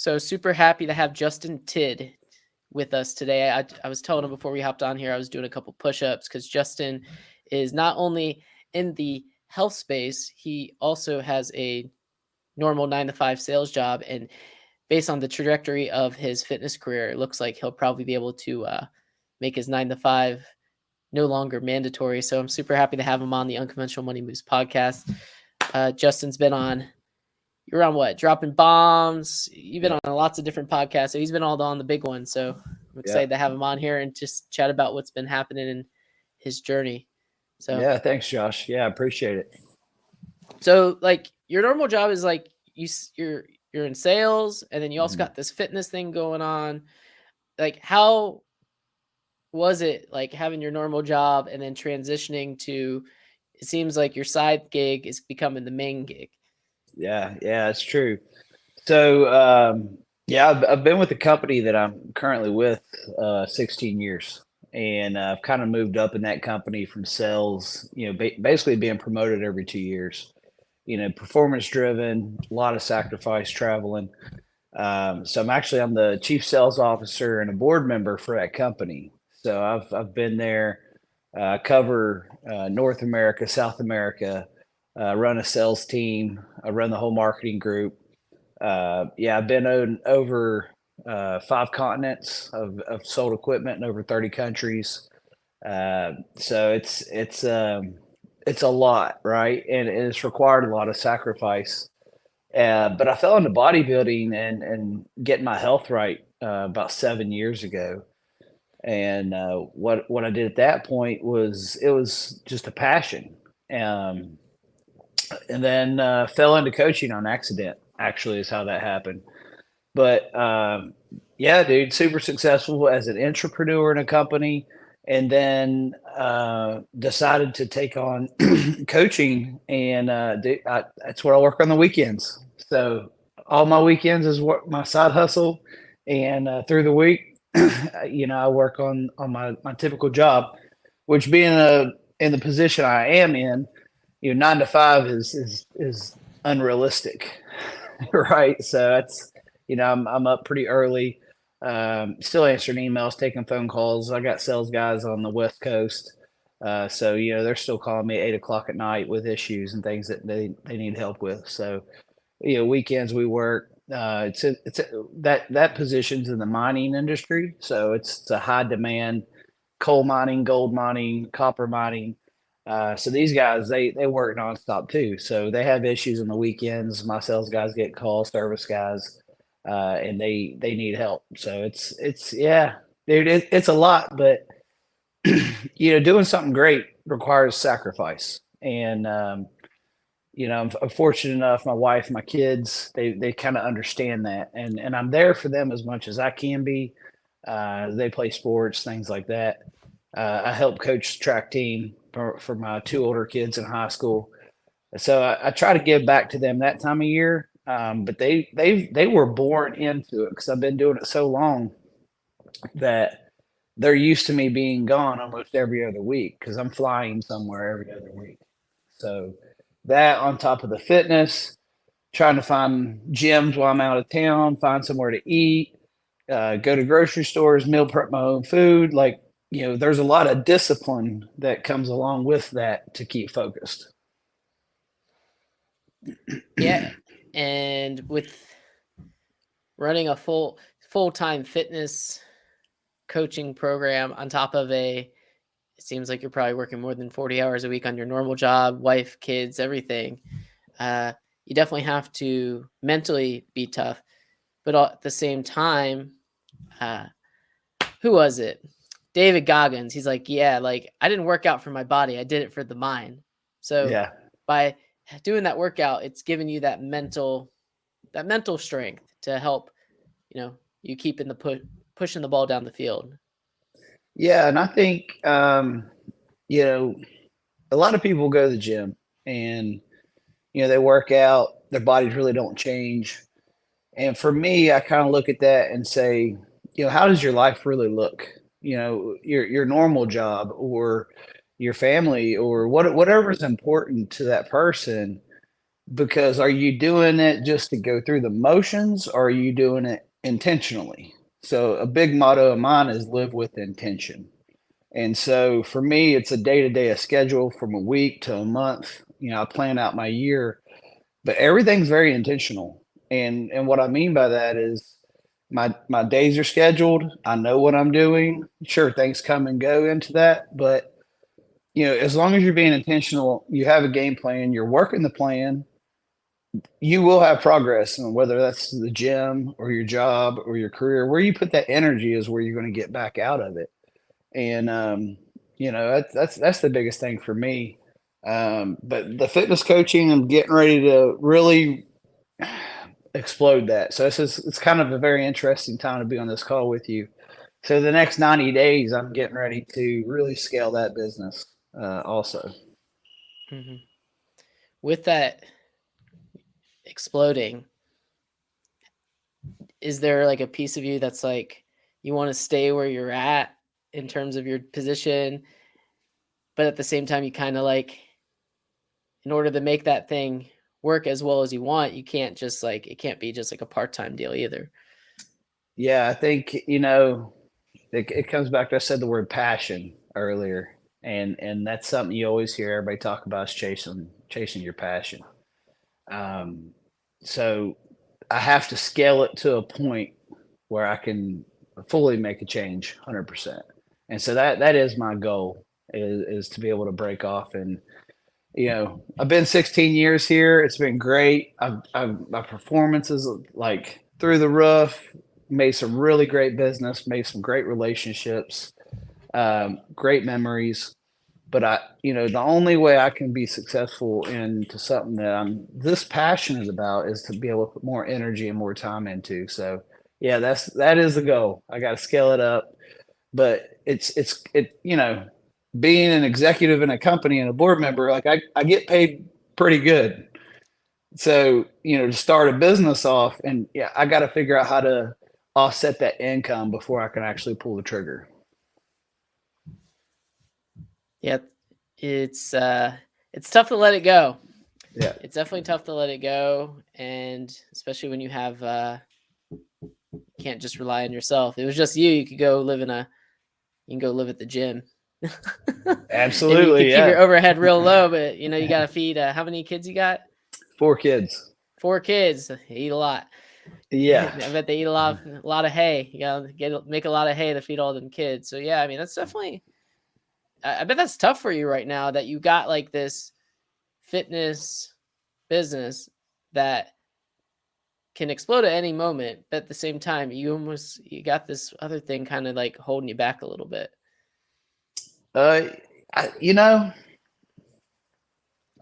So super happy to have Justin Tidd with us today. I was telling him before we hopped on here, I was doing a couple push-ups because Justin is not only in the health space, he also has a normal 9 to 5 sales job. And based on the trajectory of his fitness career, it looks like he'll probably be able to make his 9 to 5 no longer mandatory. So I'm super happy to have him on the Unconventional Money Moves podcast. Justin's been on, you're on what? Dropping Bombs. You've been on lots of different podcasts. So he's been all on the big ones. So I'm excited to have him on here and just chat about what's been happening in his journey. So yeah, thanks, Josh. Yeah, I appreciate it. So like your normal job is like you're in sales, and then you also got this fitness thing going on. Like how was it like having your normal job and then transitioning to, it seems like your side gig is becoming the main gig. Yeah, it's true. So, yeah, I've been with the company that I'm currently with 16 years, and I've kind of moved up in that company from sales, basically being promoted every 2 years. Performance driven, a lot of sacrifice traveling. So I'm the chief sales officer and a board member for that company. So I've been there, cover North America, South America, run a sales team, I run the whole marketing group. Yeah, I've been on over 5 continents. I've sold equipment in over 30 countries. So it's a lot, right? And it's required a lot of sacrifice. But I fell into bodybuilding and getting my health right about 7 years ago. And what I did at that point was it was just a passion. Um, and then fell into coaching on accident. Actually, is how that happened. But yeah, dude, super successful as an entrepreneur in a company, and then decided to take on coaching, and that's what I work on the weekends. So all my weekends is what my side hustle, and through the week, I work on my typical job, which being in the position I am in, 9 to 5 is unrealistic, right? So it's I'm up pretty early, still answering emails, taking phone calls. I got sales guys on the West Coast, so they're still calling me 8 o'clock at night with issues and things that they need help with. So weekends we work. That position's in the mining industry, so it's a high demand coal mining, gold mining, copper mining. So these guys, they work nonstop too. So they have issues on the weekends. My sales guys get calls, service guys, and they need help. So it's yeah, dude, it's a lot, but doing something great requires sacrifice. And I'm fortunate enough. My wife, my kids, they kind of understand that, and I'm there for them as much as I can be. They play sports, things like that. I help coach track team for my 2 older kids in high school. So I try to give back to them that time of year. But they were born into it because I've been doing it so long that they're used to me being gone almost every other week because I'm flying somewhere every other week. So that on top of the fitness, trying to find gyms while I'm out of town, find somewhere to eat, go to grocery stores, meal prep my own food. Like, there's a lot of discipline that comes along with that to keep focused. Yeah. And with running a full-time fitness coaching program on top of it seems like you're probably working more than 40 hours a week on your normal job, wife, kids, everything. You definitely have to mentally be tough, but at the same time, who was it? David Goggins. He's like, yeah, like I didn't work out for my body. I did it for the mind. So Yeah. by doing that workout, it's giving you that mental strength to help, you keeping the pushing the ball down the field. Yeah. And I think, a lot of people go to the gym and, they work out, their bodies really don't change. And for me, I kind of look at that and say, how does your life really look? Your normal job or your family or whatever is important to that person. because are you doing it just to go through the motions, or are you doing it intentionally? So a big motto of mine is live with intention. And so for me, it's a day to day schedule from a week to a month. I plan out my year, but everything's very intentional. And what I mean by that is my days are scheduled. I know what I'm doing. Sure, things come and go into that, but as long as you're being intentional, you have a game plan, you're working the plan, you will have progress. And whether that's the gym or your job or your career, where you put that energy is where you're going to get back out of it. And that's the biggest thing for me. But the fitness coaching, I'm getting ready to really explode that. So it's kind of a very interesting time to be on this call with you. So the next 90 days, I'm getting ready to really scale that business also. Hmm. With that exploding, is there like a piece of you that's like you want to stay where you're at in terms of your position, but at the same time you kind of like, in order to make that thing work as well as you want, you can't just like, it can't be just like a part-time deal either. Yeah, I think, it comes back to, I said the word passion earlier, and that's something you always hear everybody talk about, is chasing your passion. Um, so I have to scale it to a point where I can fully make a change 100%. And so that is my goal, is to be able to break off. And I've been 16 years here. It's been great. My performance is like through the roof. Made some really great business. Made some great relationships. Great memories. But the only way I can be successful into something that I'm this passionate about is to be able to put more energy and more time into. So yeah, that is the goal. I got to scale it up, but being an executive in a company and a board member, like I get paid pretty good. So, to start a business off, and yeah, I got to figure out how to offset that income before I can actually pull the trigger. Yeah, it's tough to let it go. Yeah. It's definitely tough to let it go, and especially when you have can't just rely on yourself. If it was just you could go live you can go live at the gym. And you could Absolutely. keep your Yeah. overhead real low, but you got to feed how many kids you got? 4 kids. 4 kids. They eat a lot. I Yeah. bet they eat a lot of hay. You gotta make a lot of hay to feed all them kids. So yeah, I mean that's definitely. I bet that's tough for you right now that you got like this fitness business that can explode at any moment, but at the same time you got this other thing kind of like holding you back a little bit. Uh, I, you know,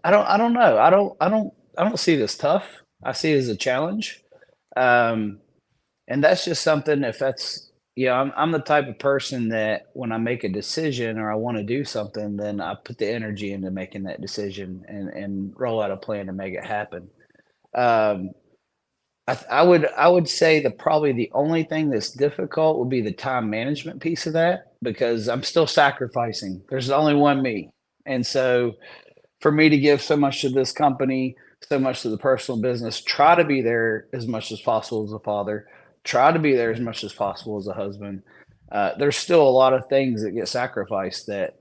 I don't know. I don't see it as tough. I see it as a challenge. Um, and that's just something, if that's, I'm the type of person that when I make a decision or I want to do something, then I put the energy into making that decision and roll out a plan to make it happen. Um, I would say that probably the only thing that's difficult would be the time management piece of that, because I'm still sacrificing. There's only one me. And so for me to give so much to this company, so much to the personal business, try to be there as much as possible as a father, try to be there as much as possible as a husband. There's still a lot of things that get sacrificed that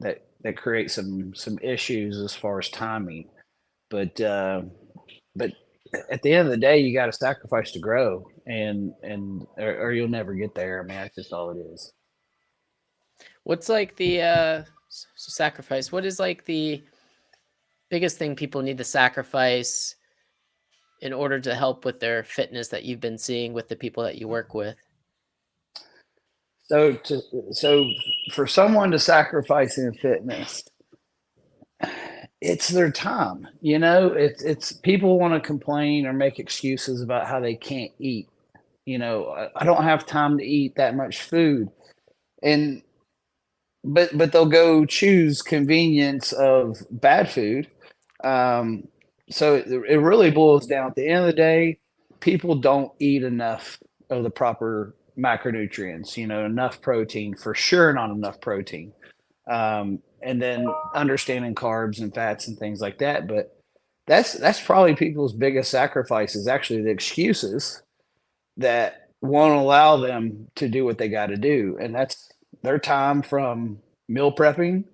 create some issues as far as timing. But at the end of the day, you got to sacrifice to grow, or you'll never get there. I mean, that's just all it is. What's like the sacrifice? What is like the biggest thing people need to sacrifice in order to help with their fitness that you've been seeing with the people that you work with? So so for someone to sacrifice in fitness, it's their time. It's people want to complain or make excuses about how they can't eat. I don't have time to eat that much food, and but they'll go choose convenience of bad food. Um, so it really boils down, at the end of the day, people don't eat enough of the proper macronutrients. Enough protein, for sure, not enough protein. And then understanding carbs and fats and things like that. But that's probably people's biggest sacrifice is actually the excuses that won't allow them to do what they got to do. And that's their time from meal prepping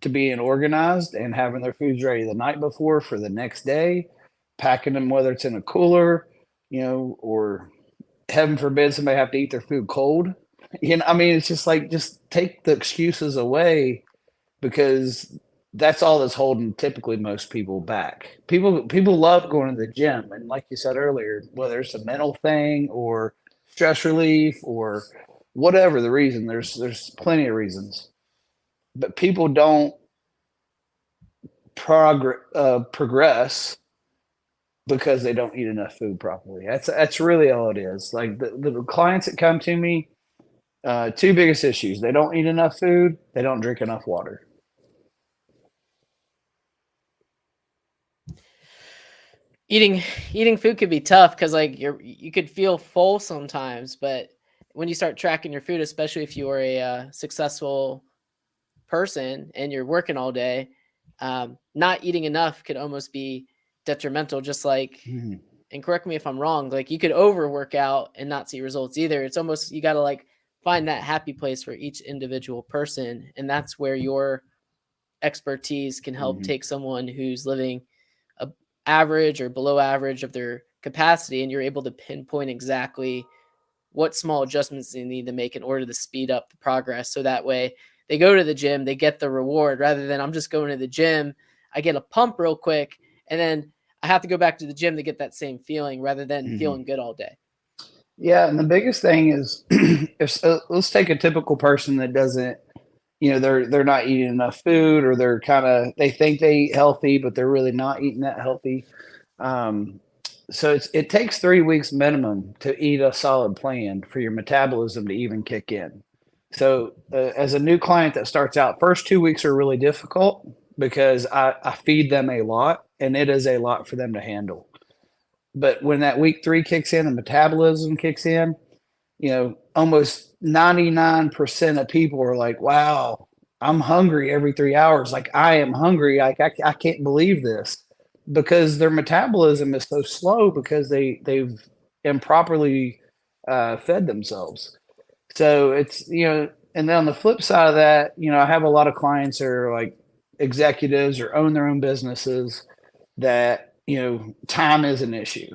to being organized and having their foods ready the night before for the next day, packing them, whether it's in a cooler, or heaven forbid somebody have to eat their food cold. I mean, it's just like, just take the excuses away because that's all that's holding typically most people back. People love going to the gym, and like you said earlier, whether it's a mental thing or stress relief or whatever the reason, there's plenty of reasons, but people don't progress because they don't eat enough food properly. That's really all it is. Like the clients that come to me, two biggest issues: they don't eat enough food, they don't drink enough water. Eating food could be tough because like you could feel full sometimes, but when you start tracking your food, especially if you are a successful person and you're working all day, not eating enough could almost be detrimental. Just like, Mhm. and correct me if I'm wrong, like you could overwork out and not see results either. It's almost, you got to like find that happy place for each individual person, and that's where your expertise can help Mhm. take someone who's living a average or below average of their capacity, and you're able to pinpoint exactly what small adjustments they need to make in order to speed up the progress. So that way they go to the gym, they get the reward rather than I'm just going to the gym, I get a pump real quick, and then I have to go back to the gym to get that same feeling rather than Mhm. feeling good all day. Yeah, and the biggest thing is, if let's take a typical person that doesn't, they're not eating enough food, or they think they eat healthy, but they're really not eating that healthy. Um, so it takes 3 weeks minimum to eat a solid plan for your metabolism to even kick in. So as a new client that starts out, first 2 weeks are really difficult because I feed them a lot, and it is a lot for them to handle. But when that week 3 kicks in and metabolism kicks in, almost 99% of people are like, wow, I'm hungry every 3 hours. Like, I am hungry. I can't believe this, because their metabolism is so slow because they've improperly fed themselves. So and then on the flip side of that, I have a lot of clients that are like executives or own their own businesses that, time is an issue.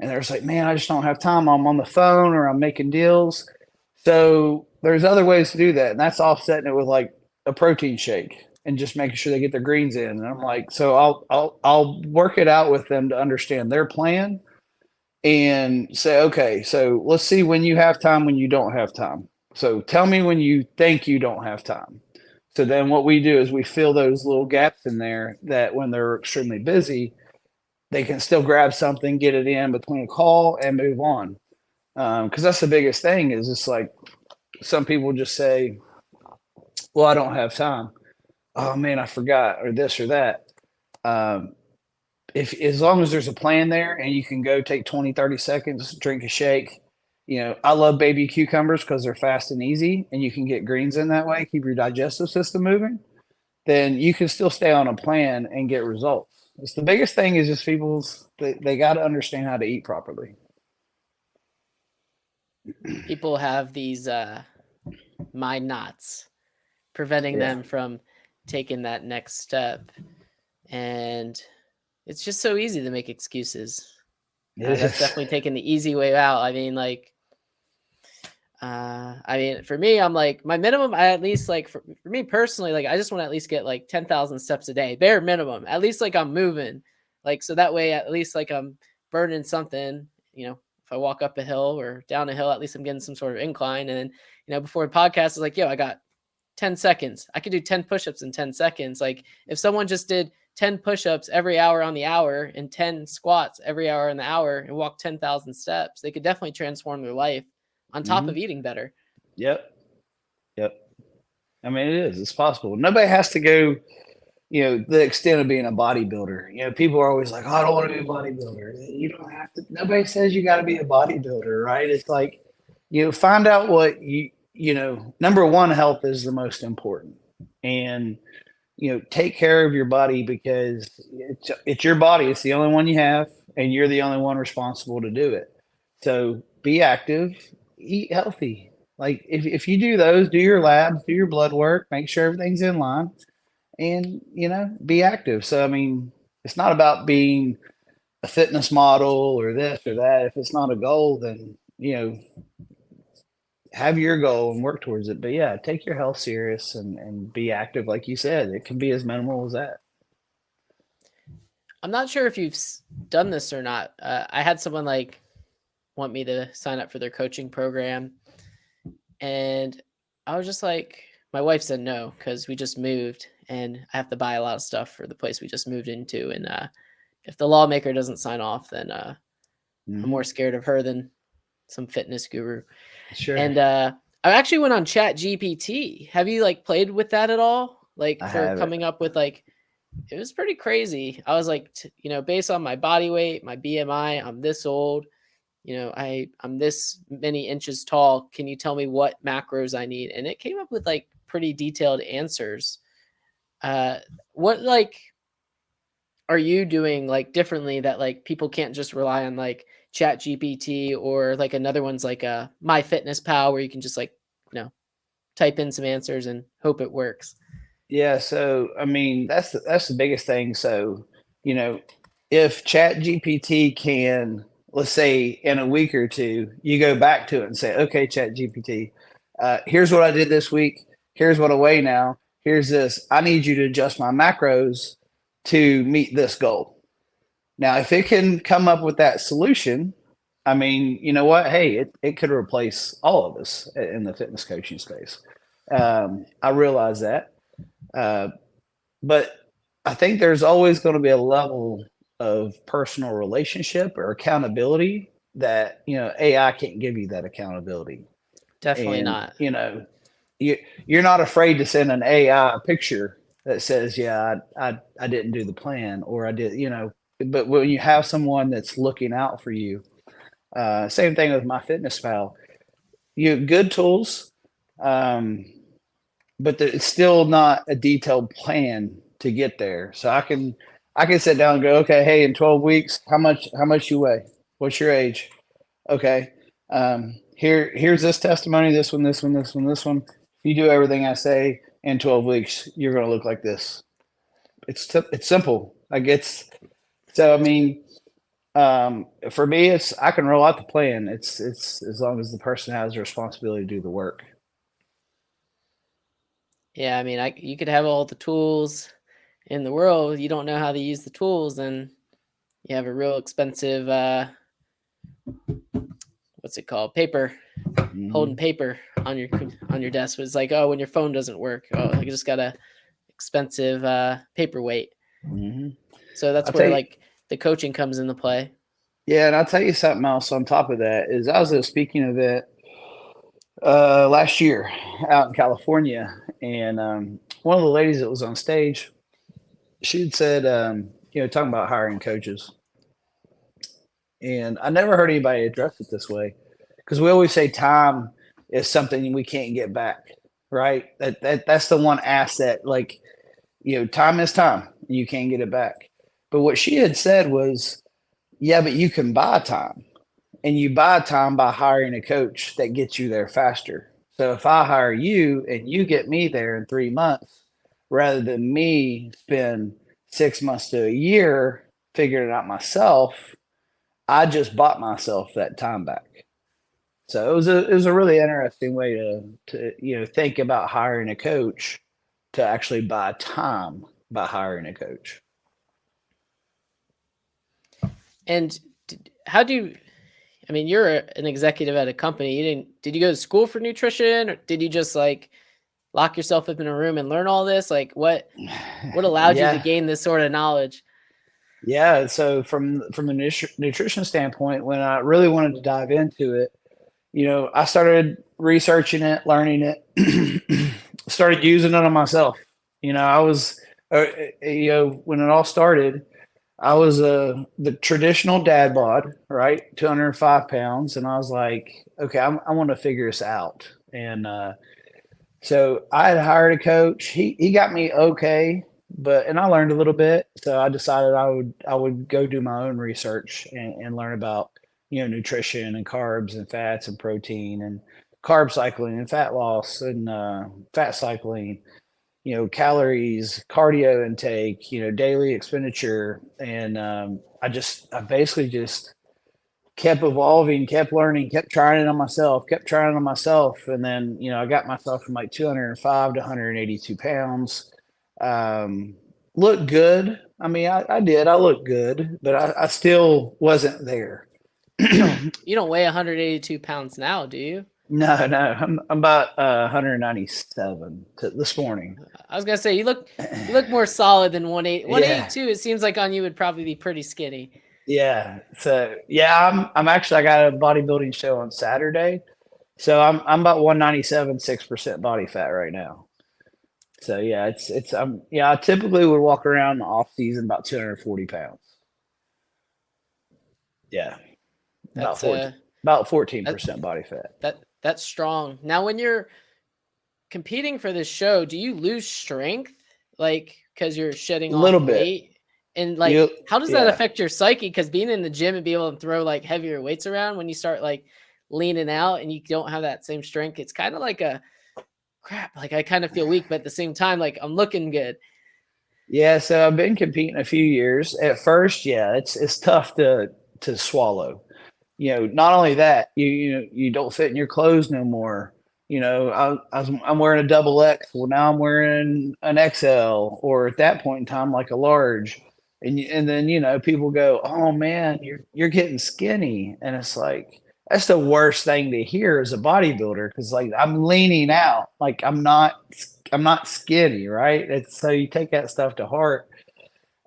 And they're just like, man, I just don't have time. I'm on the phone or I'm making deals. So there's other ways to do that. And that's offsetting it with like a protein shake and just making sure they get their greens in. And I'm like, so I'll work it out with them to understand their plan and say, okay, so let's see when you have time, when you don't have time. So tell me when you think you don't have time. So then what we do is we fill those little gaps in there that when they're extremely busy, they can still grab something, get it in between a call and move on. Because that's the biggest thing is it's like some people just say, well, I don't have time. Oh man, I forgot, or this or that. Um, if as long as there's a plan there and you can go take 20, 30 seconds, drink a shake. I love baby cucumbers because they're fast and easy and you can get greens in that way, keep your digestive system moving, then you can still stay on a plan and get results. It's the biggest thing is just they got to understand how to eat properly. People have these mind knots preventing Yeah, them from taking that next step, and it's just so easy to make excuses. it That's is. definitely taking the easy way out. I mean, like, for me, I'm like, my minimum, I at least like, for me personally, like, I just want to at least get like 10,000 steps a day, bare minimum. At least like I'm moving, like, so that way, at least like I'm burning something, if I walk up a hill or down a hill, at least I'm getting some sort of incline. And then, before the podcast is like, yo, I got 10 seconds. I could do 10 push-ups in 10 seconds. Like if someone just did 10 push-ups every hour on the hour and 10 squats every hour in the hour and walk 10,000 steps, they could definitely transform their life on top of Hmm. eating better. Yep. Yep. I mean, it is. It's possible. Nobody has to go, the extent of being a bodybuilder. People are always like, oh, I don't want to be a bodybuilder. You don't have to. Nobody says you got to be a bodybuilder, right? It's like, find out what number one, health is the most important. And take care of your body because it's your body. It's the only one you have, and you're the only one responsible to do it. So be active, eat healthy. Like if you do those, do your labs, do your blood work, make sure everything's in line, and be active. So I mean, it's not about being a fitness model or this or that. If it's not a goal, then have your goal and work towards it. But yeah, take your health serious and be active. Like you said, it can be as minimal as that. I'm not sure if you've done this or not. I had someone like want me to sign up for their coaching program, and I was just like, my wife said no because we just moved and I have to buy a lot of stuff for the place we just moved into. And if the lawmaker doesn't sign off, then I'm more scared of her than some fitness guru. Sure. And I actually went on Chat GPT. Have you like played with that at all? Like I for have it. coming up with like, it was pretty crazy. I was like, based on my body weight, my BMI, I'm this old. I'm this many inches tall. Can you tell me what macros I need? And it came up with like pretty detailed answers. What like are you doing like differently that like people can't just rely on like Chat GPT or like another one's like My Fitness Pal where you can just like, type in some answers and hope it works. Yeah, so I mean that's the biggest thing. So, if Chat GPT can, let's say in a week or two, you go back to it and say, okay, Chat GPT, here's what I did this week, here's what I weigh now, here's this. I need you to adjust my macros to meet this goal. Now, if it can come up with that solution, I mean, you know what? Hey, it could replace all of us in the fitness coaching space. I realize that. Uh, but I think there's always going to be a level of personal relationship or accountability that, AI can't give you that accountability. Definitely And, not. you're not afraid to send an AI a picture that says, yeah, I didn't do the plan or I did, but when you have someone that's looking out for you, same thing with My Fitness Pal, you have good tools, um, but it's still not a detailed plan to get there. So I can sit down and go, okay, hey, in 12 weeks, how much you weigh? What's your age? Okay. Here's this testimony, this one, this one, this one, this one. If you do everything I say in 12 weeks, you're going to look like this. It's simple. Like so, I mean, for me, I can roll out the plan. It's as long as the person has the responsibility to do the work. Yeah, I mean, you could have all the tools in the world. You don't know how to use the tools, and you have a real expensive what's it called? Paper, holding Hmm. paper on your desk. It's like, oh, when your phone doesn't work, oh, I just got a expensive paperweight. Hmm. So that's I'll where tell you, like the coaching comes into play. yeah, and I'll tell you something else on top of that is I was at a speaking event last year out in California, and one of the ladies that was on stage, she had said, talking about hiring coaches, and I never heard anybody address it this way because we always say time is something we can't get back, right? That's the one asset. Like, time is time, and you can't get it back. But what she had said was, yeah, but you can buy time. And you buy time by hiring a coach that gets you there faster. So if I hire you and you get me there in 3 months, rather than me spend 6 months to a year figuring it out myself, I just bought myself that time back. So it was a really interesting way to think about hiring a coach to actually buy time by hiring a coach. And how do you? I mean, you're an executive at a company. Did you go to school for nutrition, or did you just like lock yourself up in a room and learn all this? Like, what allowed you to Yeah. gain this sort of knowledge? Yeah, so from a nutrition standpoint, when I really wanted to dive into it, I started researching it, learning it, started using it on myself. I was, when it all started, I was the traditional dad bod, right, 205 pounds, and I was like, okay, I want to figure this out, and So I had hired a coach. He got me okay, but and I learned a little bit. So I decided I would go do my own research and learn about nutrition and carbs and fats and protein and carb cycling and fat loss and fat cycling, calories, cardio intake, daily expenditure, and I basically just kept evolving, kept learning, kept trying it on myself, kept trying it on myself. And then, I got myself from like 205 to 182 pounds. Um, Looked good. I mean, I did. I looked good, but I still wasn't there. You don't weigh 182 pounds now, do you? No, I'm about 197 this morning. I was gonna say you look more solid than Yeah, 182. It seems like on you would probably be pretty skinny. yeah. So yeah, I'm actually I got a bodybuilding show on Saturday. So I'm about 197, 6% body fat right now. So yeah, it's yeah, I typically would walk around in the off season about 240 pounds. Yeah, about That's 14 about that 14% body fat. that's strong. Now, when you're competing for this show, do you lose strength, like because you're shedding A off little bit. weight? And like, You how does that yeah. affect your psyche? Because being in the gym and be able to throw like heavier weights around when you start like leaning out and you don't have that same strength, it's kind of like a crap. Like I kind of feel weak, but at the same time, like I'm looking good. Yeah, so I've been competing a few years. At first, yeah, it's tough to swallow. Not only that, you don't fit in your clothes no more. I'm wearing a double X. Well, now I'm wearing an XL, or at that point in time, like a large. And then people go, "Oh man, you're getting skinny," and it's like that's the worst thing to hear as a bodybuilder because like I'm leaning out, like I'm not skinny, right? It's so you take that stuff to heart.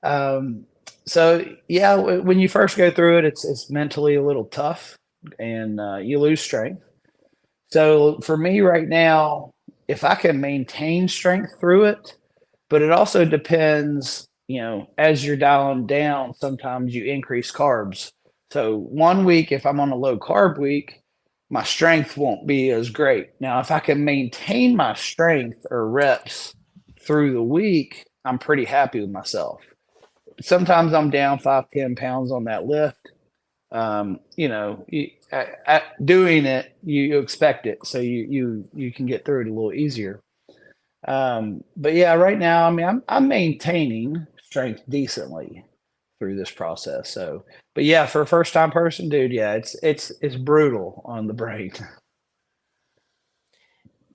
Um, so yeah, when you first go through it, it's mentally a little tough, and you lose strength. So for me right now, if I can maintain strength through it, but it also depends, as you're dialing down, sometimes you increase carbs. So one week, if I'm on a low carb week, my strength won't be as great. Now, if I can maintain my strength or reps through the week, I'm pretty happy with myself. Sometimes I'm down 5, 10 pounds on that lift. Doing it, you expect it, so you can get through it a little easier. But yeah, right now, I mean, I'm maintaining strength decently through this process. So, but yeah, for a first time person, dude, yeah, it's brutal on the brain.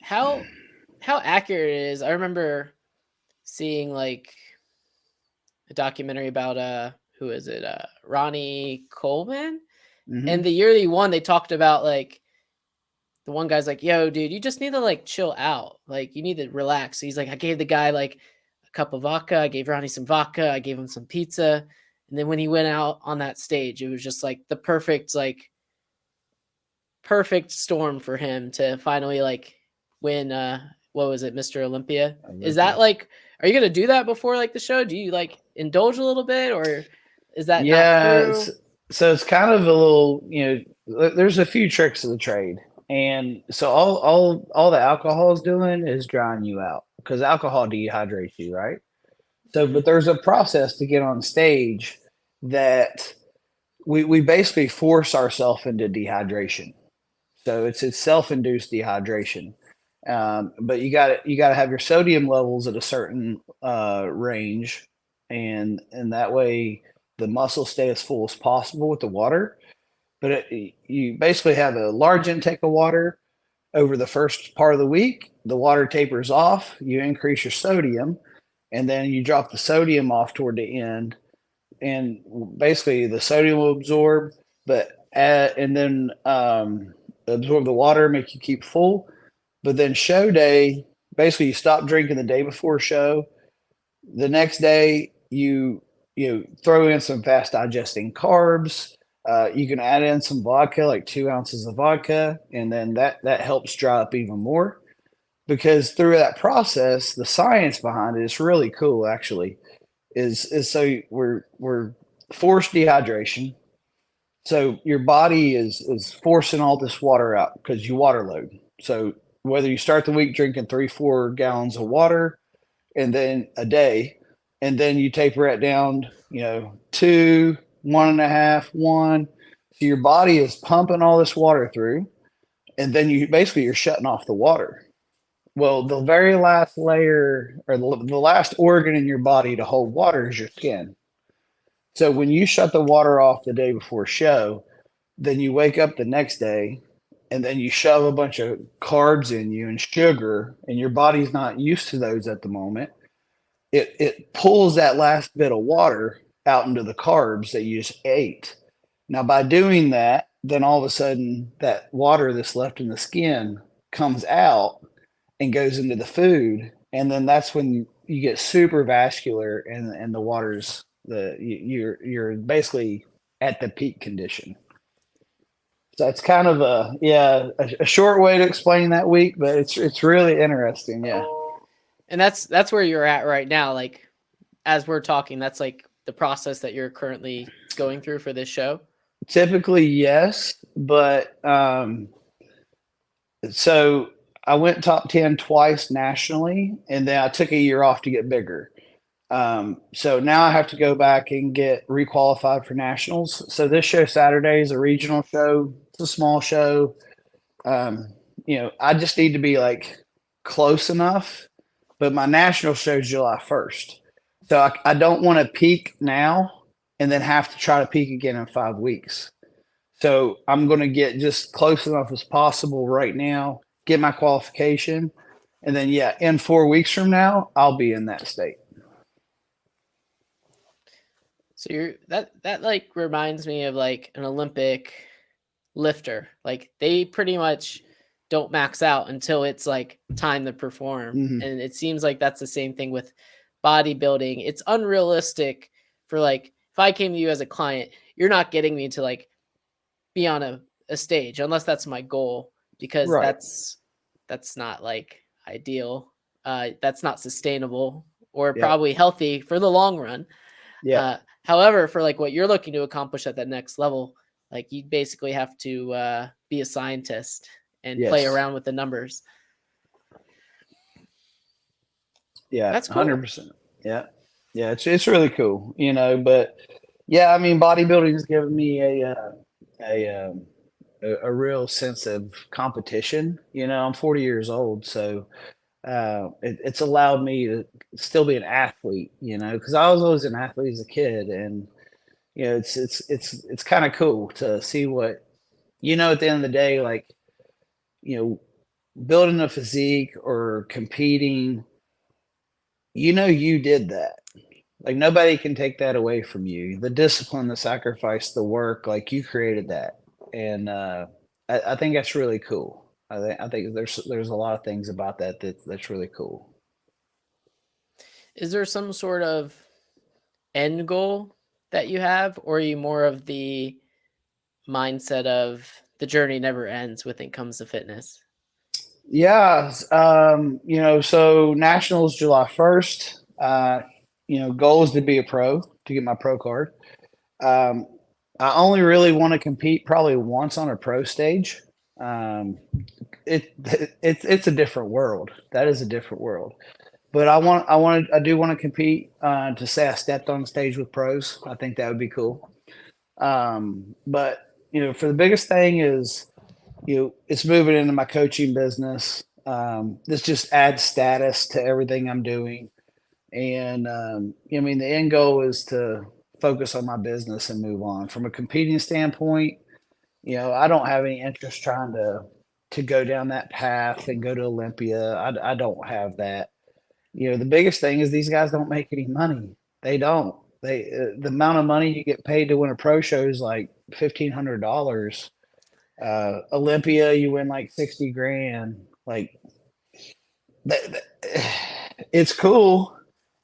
How how accurate it is. I remember seeing like a documentary about who is it? Ronnie Coleman. And Hmm. the year that he won, they talked about like the one guy's like, "Yo, dude, you just need to like chill out. Like you need to relax." So he's like, "I gave the guy like a cup of vodka. I gave Ronnie some vodka. I gave him some pizza." And then when he went out on that stage, it was just like the perfect storm for him to finally like win what was it, Mr. Olympia? Is that Olympia. like are you going to do that before like the show? Do you like indulge a little bit or is that not Yeah, true? so it's kind of a little, there's a few tricks of the trade. And so all the alcohol is doing is drying you out because alcohol dehydrates you, right? So, Mhm. but there's a process to get on stage that we basically force ourselves into dehydration. So it's self-induced dehydration. But you got to have your sodium levels at a certain range, and that way the muscles stay as full as possible with the water. But you basically have a large intake of water over the first part of the week. The water tapers off. You increase your sodium, and then you drop the sodium off toward the end, and basically the sodium will absorb, but and then absorb the water, make you keep full. But then show day, basically you stop drinking the day before show. The next day you throw in some fast digesting carbs. You can add in some vodka, like 2 ounces of vodka, and then that helps dry up even more. Because through that process, the science behind it is really cool. Actually, is so we're forced dehydration. So your body is forcing all this water out because you water load. So whether you start the week drinking 3-4 gallons of water and then a day, and then you taper it down, 2, 1.5, 1. So your body is pumping all this water through, and then you're shutting off the water. Well, the very last layer, or the last organ in your body to hold water, is your skin. So when you shut the water off the day before show, then you wake up the next day and then you shove a bunch of carbs in you and sugar, and your body's not used to those at the moment. It pulls that last bit of water out into the carbs that you just ate. Now, by doing that, then all of a sudden that water that's left in the skin comes out and goes into the food, and then that's when you get super vascular, and the water's you're basically at the peak condition. So it's kind of a short way to explain that week, but it's really interesting. Yeah. And that's where you're at right now. Like, as we're talking, that's like the process that you're currently going through for this show. Typically, yes, but so I went top 10 twice nationally, and then I took a year off to get bigger. So now I have to go back and get requalified for nationals. So this show Saturday is a regional show. It's a small show. I just need to be like close enough, but my national show is July 1st. So I don't want to peak now and then have to try to peak again in 5 weeks. So I'm going to get just close enough as possible right now, get my qualification, and then in 4 weeks from now, I'll be in that state. So that like reminds me of like an Olympic lifter. Like, they pretty much don't max out until it's like time to perform. Mm-hmm. And it seems like that's the same thing with bodybuilding. It's unrealistic for, like, if I came to you as a client, you're not getting me to like be on a stage unless that's my goal, because Right. that's not like ideal. That's not sustainable or Yep. probably healthy for the long run. Yeah. However, for like what you're looking to accomplish at that next level, like, you basically have to be a scientist and play Yes. around with the numbers. Yeah. That's cool. 100%. Yeah. Yeah. It's really cool, but yeah, I mean, bodybuilding has given me a real sense of competition. I'm 40 years old, so it's allowed me to still be an athlete, because I was always an athlete as a kid, and it's kind of cool to see what, at the end of the day, like, building a physique or competing, you did that. Like, nobody can take that away from you. The discipline, the sacrifice, the work, like, you created that. And I think that's really cool. I think there's a lot of things about that's really cool. Is there some sort of end goal that you have, or are you more of the mindset of the journey never ends when it comes to fitness? Yeah. So nationals July 1st. Goal is to be a pro, to get my pro card. I only really want to compete probably once on a pro stage. Um, it's a different world. That is a different world. But I do want to compete, to say I stepped on stage with pros. I think that would be cool. But for the biggest thing is, it's moving into my coaching business. This just adds status to everything I'm doing. And I mean, the end goal is to focus on my business and move on. From a competing standpoint, I don't have any interest trying to go down that path and go to Olympia. I don't have that. The biggest thing is these guys don't make any money. They don't. The amount of money you get paid to win a pro show is like $1,500. Olympia, you win like 60 grand. Like, it's cool.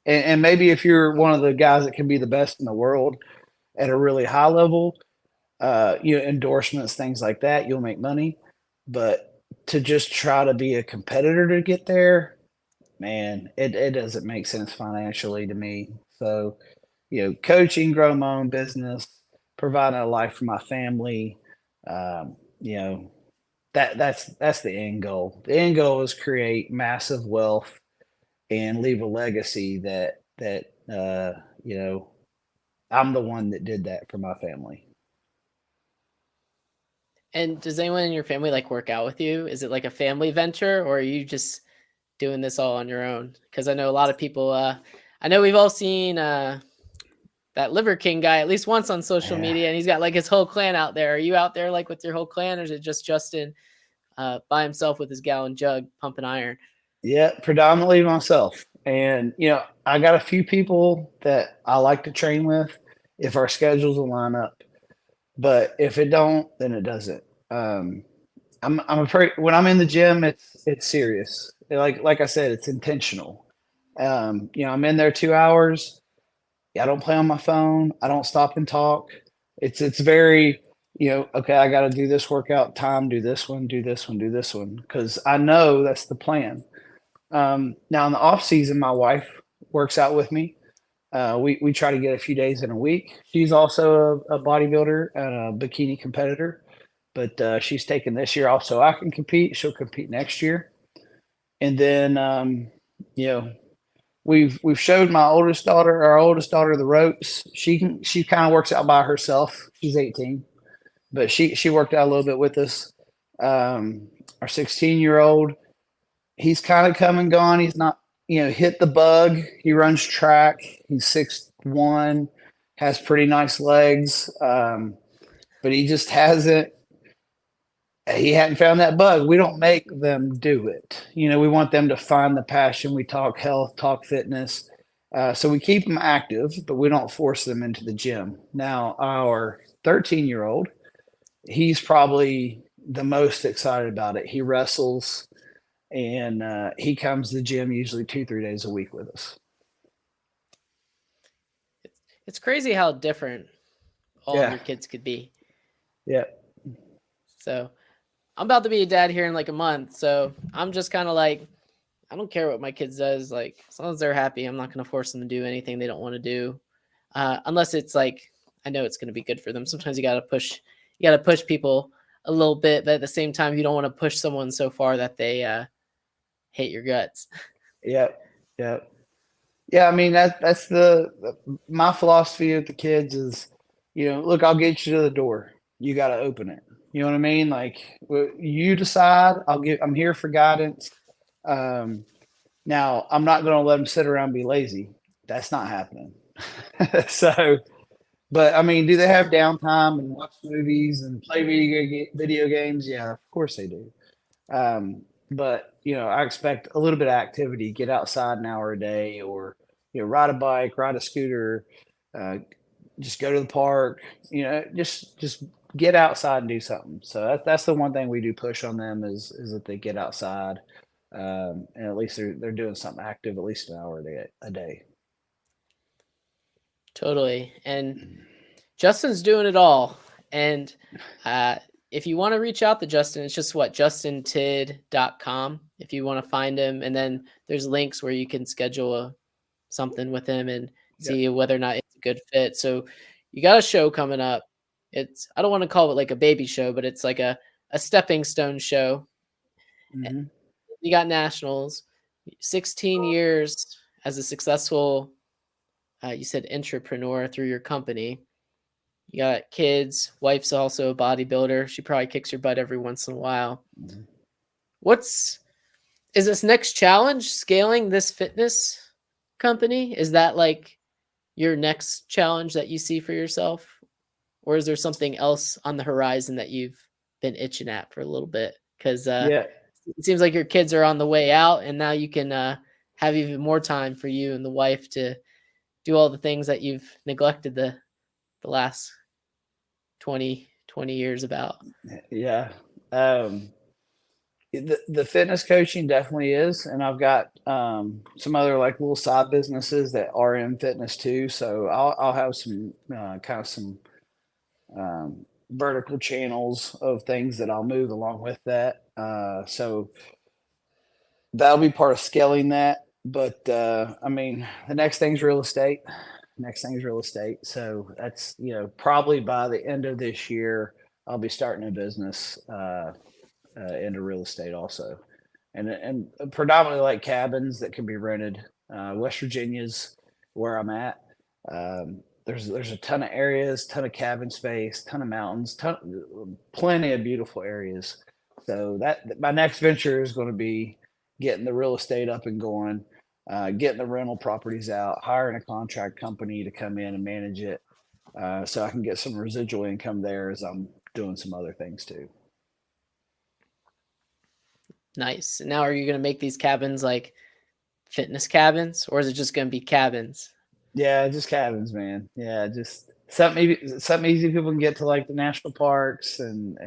And maybe if you're one of the guys that can be the best in the world at a really high level, endorsements, things like that, you'll make money. But to just try to be a competitor to get there, man, it doesn't make sense financially to me. So, coaching, grow my own business, providing a life for my family, um, you know, that's the end goal. The end goal is create massive wealth and leave a legacy that you know, I'm the one that did that for my family. And does anyone in your family like work out with you? Is it like a family venture, or are you just doing this all on your own? Because I know a lot of people. I know we've all seen that Liver King guy at least once on social Yeah. media, and he's got like his whole clan out there. Are you out there like with your whole clan, or is it just Justin by himself with his gallon jug pumping iron? Yeah, predominantly myself. And, you know, I got a few people that I like to train with if our schedules will line up. But if it don't, then it doesn't. Um, I'm afraid when I'm in the gym, it's serious. Like I said, it's intentional. You know, I'm in there 2 hours. I don't play on my phone. I don't stop and talk. It's very, you know, okay, I got to do this workout time, do this one, do this one, do this one, because I know that's the plan. Now in the off season, my wife works out with me. We try to get a few days in a week. She's also a bodybuilder and a bikini competitor, but she's taken this year off so I can compete. She'll compete next year, and then you know, we've showed our oldest daughter, the ropes. She kind of works out by herself. She's 18, but she worked out a little bit with us. Our 16-year-old, he's kind of come and gone. He's not, you know, hit the bug. He runs track. He's 6'1", has pretty nice legs, but he just hasn't. He hadn't found that bug. We don't make them do it. You know, we want them to find the passion. We talk health, talk fitness. So we keep them active, but we don't force them into the gym. Now, our 13-year-old, he's probably the most excited about it. He wrestles, and he comes to the gym usually 2-3 days a week with us. It's crazy how different all of Yeah, your kids could be. yeah, So I'm about to be a dad here in like a month, so I'm just kind of like, I don't care what my kids does. Like as long as they're happy, I'm not going to force them to do anything they don't want to do, unless it's like I know it's going to be good for them. Sometimes you got to push people a little bit, but at the same time, you don't want to push someone so far that they hate your guts. yeah, yeah, yeah. I mean that's my philosophy with the kids is, you know, look, I'll get you to the door. You got to open it. You know what I mean? Like you decide. I'm here for guidance. Um, Now I'm not going to let them sit around and be lazy. That's not happening. So, but I mean, do they have downtime and watch movies and play video games? Yeah, of course they do. But you know, I expect a little bit of activity. Get outside an hour a day, or you know, ride a bike, ride a scooter, uh, just go to the park. You know, just get outside and do something. So that's the one thing we do push on them is that they get outside, and at least they're doing something active at least an hour a day. Totally. And Justin's doing it all. And uh, if you want to reach out to Justin, it's just justintid.com if you want to find him. And then there's links where you can schedule something with him and Yeah. see whether or not it's a good fit. So you got a show coming up. It's, I don't want to call it like a baby show, but it's like a stepping stone show. Hmm. You got nationals, 16 years as a successful, you said entrepreneur through your company. You got kids. Wife's also a bodybuilder. She probably kicks your butt every once in a while. Hmm. What's is this next challenge scaling this fitness company? Is that like your next challenge that you see for yourself? Or is there something else on the horizon that you've been itching at for a little bit? Because Yeah. it seems like your kids are on the way out, and now you can have even more time for you and the wife to do all the things that you've neglected the last 20 years about. Yeah. Um, the fitness coaching definitely is, and I've got some other like little side businesses that are in fitness too. So I'll have some kind of some vertical channels of things that I'll move along with that. So that'll be part of scaling that. But I mean, the next thing's real estate. Next thing's real estate. So that's, you know, probably by the end of this year, I'll be starting a business. into real estate also, and predominantly like cabins that can be rented. West Virginia's where I'm at. There's a ton of areas, ton of cabin space, ton of mountains, plenty of beautiful areas. So that my next venture is going to be getting the real estate up and going, getting the rental properties out, hiring a contract company to come in and manage it, so I can get some residual income there as I'm doing some other things too. Nice. Now, are you going to make these cabins like fitness cabins, or is it just going to be cabins? Yeah, just cabins, man. Yeah, just something easy people can get to, like the national parks, and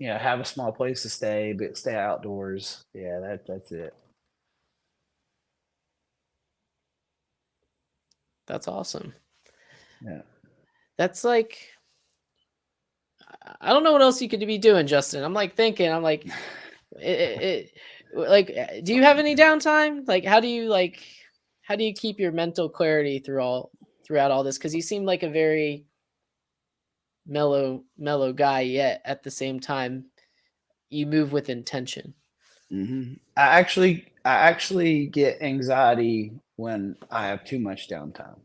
have a small place to stay, but stay outdoors. Yeah, that's it. That's awesome. Yeah. That's like, I don't know what else you could be doing, Justin. I'm like thinking, I'm like, do you have any downtime? Like, how do you keep your mental clarity throughout all this? Because you seem like a very mellow guy, yet at the same time you move with intention. I actually get anxiety when I have too much downtime.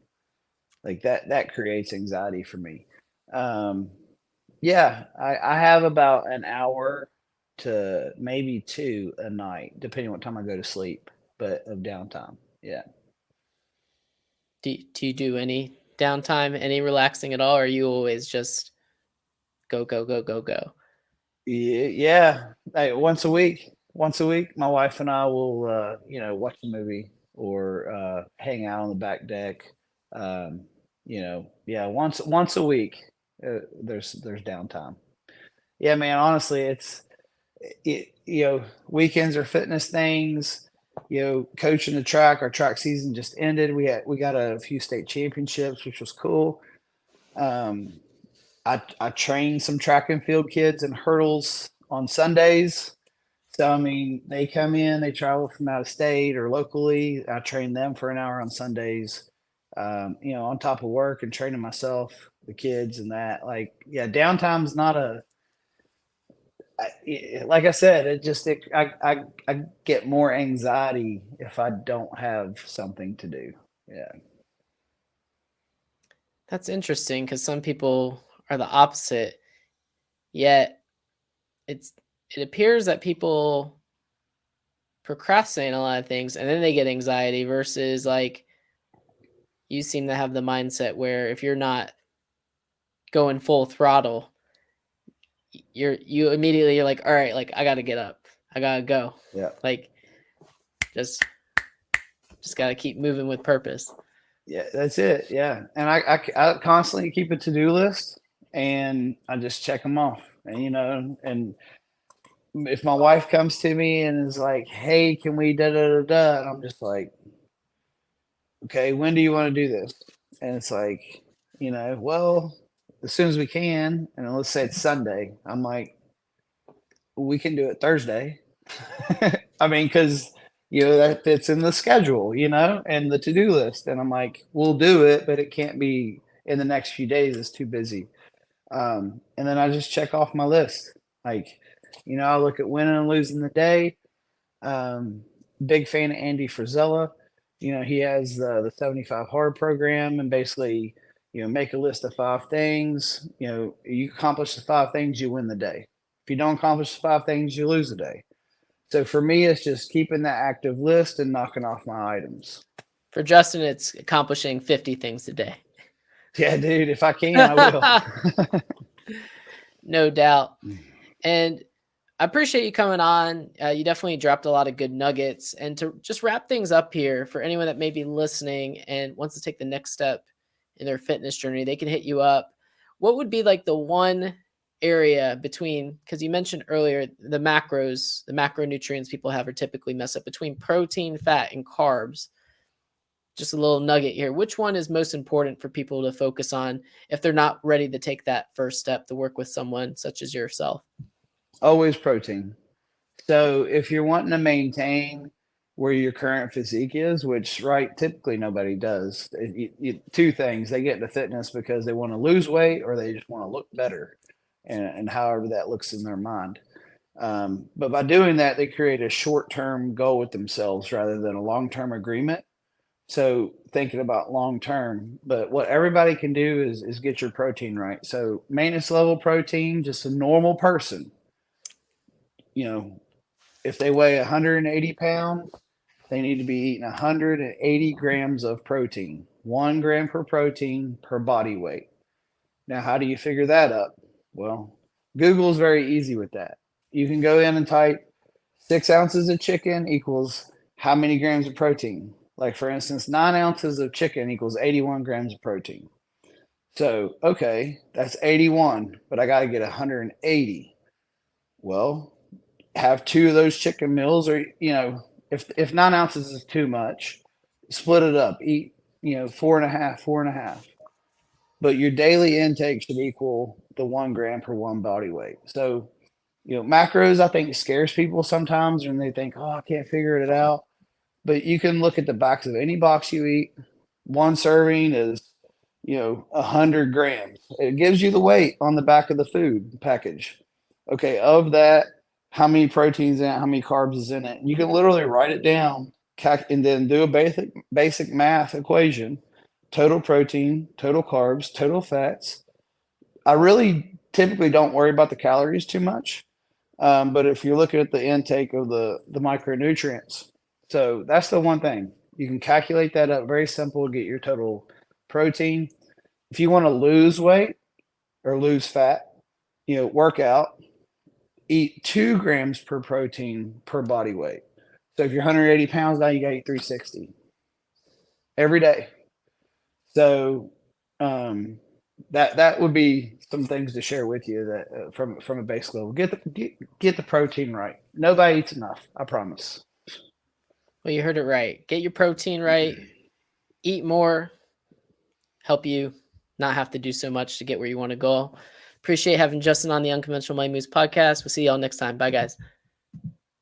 Like that creates anxiety for me. Um, yeah, I have about an hour to maybe two a night, depending what time I go to sleep, but of downtime. Yeah. Do you do any downtime, any relaxing at all, or are you always just go, go, go, go, go? Yeah. Hey, once a week, my wife and I will, watch a movie or hang out on the back deck. Yeah, once a week, there's downtime. Yeah, man. Honestly, weekends are fitness things. Coaching the track. Our track season just ended. We got a few state championships, which was cool. Um, I train some track and field kids in hurdles on Sundays. So I mean, they come in, they travel from out of state or locally. I train them for an hour on Sundays. On top of work and training myself, the kids, and that. Like, yeah, downtime's not a. Like I said, I get more anxiety if I don't have something to do. Yeah. That's interesting because some people are the opposite. Yet it's it appears that people procrastinate a lot of things and then they get anxiety versus like you seem to have the mindset where if you're not going full throttle, you immediately you're like, all right, like I gotta get up. I gotta go. Yeah. Like just gotta keep moving with purpose. Yeah, that's it. Yeah, and I constantly keep a to do list, and I just check them off. And if my wife comes to me and is like, "Hey, can we da da da da?" and I'm just like, "Okay, when do you want to do this?" And it's like, well, as soon as we can. And let's say it's Sunday. I'm like, we can do it Thursday. I mean, because that fits in the schedule, and the to do list. And I'm like, we'll do it, but it can't be in the next few days. It's too busy. And then I just check off my list. Like, I look at winning and losing the day. Um, Big fan of Andy Frisella. He has the 75 hard program, and basically, make a list of 5 things. You accomplish the 5 things, you win the day. If you don't accomplish the 5 things, you lose the day. So for me, it's just keeping that active list and knocking off my items. For Justin, it's accomplishing 50 things a day. Yeah, dude, if I can, I will. No doubt. And I appreciate you coming on. You definitely dropped a lot of good nuggets. And to just wrap things up here, for anyone that may be listening and wants to take the next step in their fitness journey, they can hit you up. What would be like the one area between, because you mentioned earlier, the macronutrients people have are typically messed up between protein, fat, and carbs. Just a little nugget here. Which one is most important for people to focus on if they're not ready to take that first step to work with someone such as yourself? Always protein. So if you're wanting to maintain where your current physique is, which right typically nobody does, 2 things: they get into fitness because they want to lose weight or they just want to look better, and however that looks in their mind. But by doing that, they create a short-term goal with themselves rather than a long-term agreement. So thinking about long term, but what everybody can do is get your protein right. So maintenance level protein, just a normal person, you know, if they weigh 180 pounds, they need to be eating 180 grams of protein, 1 gram per protein per body weight. Now, how do you figure that up? Well, Google is very easy with that. You can go in and type 6 ounces of chicken equals how many grams of protein? Like, for instance, 9 ounces of chicken equals 81 grams of protein. So, okay, that's 81, but I got to get 180. Well, have two of those chicken meals, or, if 9 ounces is too much, split it up, eat, four and a half, four and a half. But your daily intake should equal the 1 gram per one body weight. So, macros, I think, scares people sometimes when they think, oh, I can't figure it out. But you can look at the backs of any box you eat. One serving is, 100 grams. It gives you the weight on the back of the food package. Okay, of that, how many proteins in it, how many carbs is in it. And you can literally write it down and then do a basic math equation. Total protein, total carbs, total fats. I really typically don't worry about the calories too much. But if you're looking at the intake of the micronutrients, so that's the one thing. You can calculate that up, very simple, get your total protein. If you want to lose weight or lose fat, work out, eat 2 grams per protein per body weight. So if you're 180 pounds now, you got to eat 360 every day. So that would be some things to share with you that from a base level. Get the protein right. Nobody eats enough, I promise. Well, you heard it right. Get your protein right. Eat more. Help you not have to do so much to get where you want to go. Appreciate having Justin on the Unconventional Money Moves podcast. We'll see y'all next time. Bye, guys.